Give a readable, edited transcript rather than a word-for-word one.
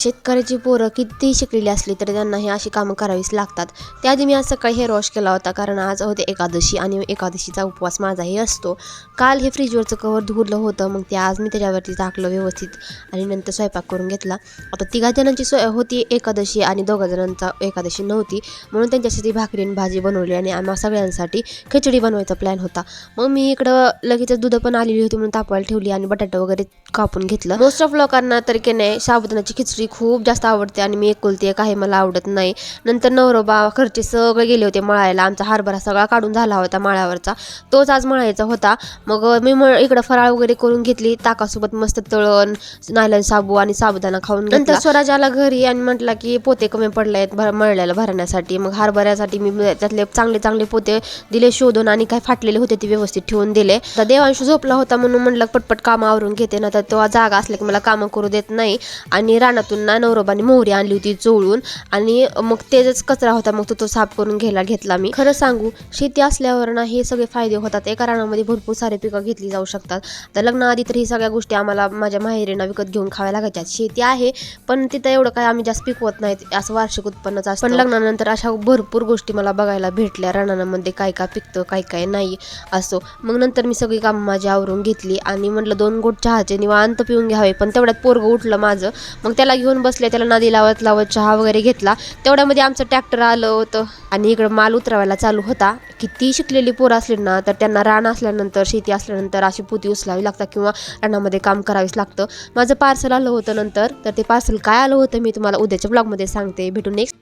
शेतकऱ्याची पोरं कितीही शिकलेली असली तरी त्यांना ही अशी कामं करावीच लागतात. त्याआधी मी आज सकाळी हेअर वॉश केला होता, कारण आज होते एकादशी आणि एकादशीचा उपवास माझाही असतो. काल हे फ्रीजवरचं कवर धुरलं होतं, मग ते आज मी त्याच्यावरती टाकलं व्यवस्थित आणि नंतर स्वयंपाक करून घेतला. आता 3 जणांची होती एकादशी आणि 2 जणांचा एकादशी नव्हती, म्हणून त्यांच्यासाठी भाकरी आणि भाजी बनवली आणि आम्हा सगळ्यांसाठी खिचडी बनवायचा प्लॅन होता. मग मी इकडं लगेचच दूध पण आलेली होती म्हणून तापवायला ठेवली आणि बटाटा वगैरे कापून घेतलं. मोस्ट ऑफ लोकांना तर की नाही साबुदाण्याची खिचडी खूप जास्त आवडते आणि मी एकुलती एक आहे, मला आवडत नाही. नंतर नवरोबा घरचे सगळे गेले होते मळायला. आमचा हरभरा सगळा काढून झाला होता माळावरचा, तोच आज मळायचा होता. मग मी इकडं फराळ वगैरे करून घेतली, ताकासोबत मस्त तळण, नायलन साबू आणि साबुदाणा खाऊन नंतर स्वराज आला घरी आणि म्हटला की पोते कमी पडले आहेत मळल्याला भरण्यासाठी. मग हरभऱ्यासाठी मी त्यातले चांगले चांगले पोते दिले शोधून आणि काय फाटलेले होते ते व्यवस्थित ठेवून दिले. तर देवांश झोपला होता म्हणून म्हटलं पटपट कामं आवरून घेते ना, तर तो जागा असला की मला कामं करू देत नाही. आणि रानातून ना नवरोबाने मोहरी आणली होती चोळून आणि मग तेच कचरा होता, मग तो साफ करून घेतला मी. खरं सांगू, शेती असल्यावर ना हे सगळे फायदे होतात. एका रानामध्ये भरपूर सारे पिकं घेतली जाऊ शकतात. तर लग्नाआधी तर ही सगळ्या गोष्टी आम्हाला माझ्या माहेरीनं विकत घेऊन खाव्या लागायच्या. शेती आहे पण तिथं एवढं काय आम्ही जास्त पिकवत नाहीत, असं वार्षिक उत्पन्नच असतं. पण लग्नानंतर अशा भरपूर गोष्टी मला बघायला भेटल्या, रानामध्ये काय काय पिकतं काय काय नाही असो. मग नंतर मी सगळी कामं माझी आवरून घेतली आणि म्हटलं 2 घोट चहाचे निवांत पिऊन घ्यावे. पण तेवढ्यात पोरगं उठलं माझं, मग त्याला घेऊन बसले, त्याला नदी लावत लावत चहा वगैरे घेतला. तेवढ्यामध्ये आमचं ट्रॅक्टर आलं होतं आणि इकडं माल उतरवायला चालू होता. किती शिकलेली पोरं असली ना तर त्यांना रान असल्यानंतर, शेती असल्यानंतर अशी पोती उचलावी लागतात किंवा रानामध्ये काम करावीच लागतं. माझं पार्सल आलं होतं नंतर, तर ते पार्सल काय आलं होतं मी तुम्हाला उद्याच्या ब्लॉगमध्ये सांगते. भेटून नेक्स्ट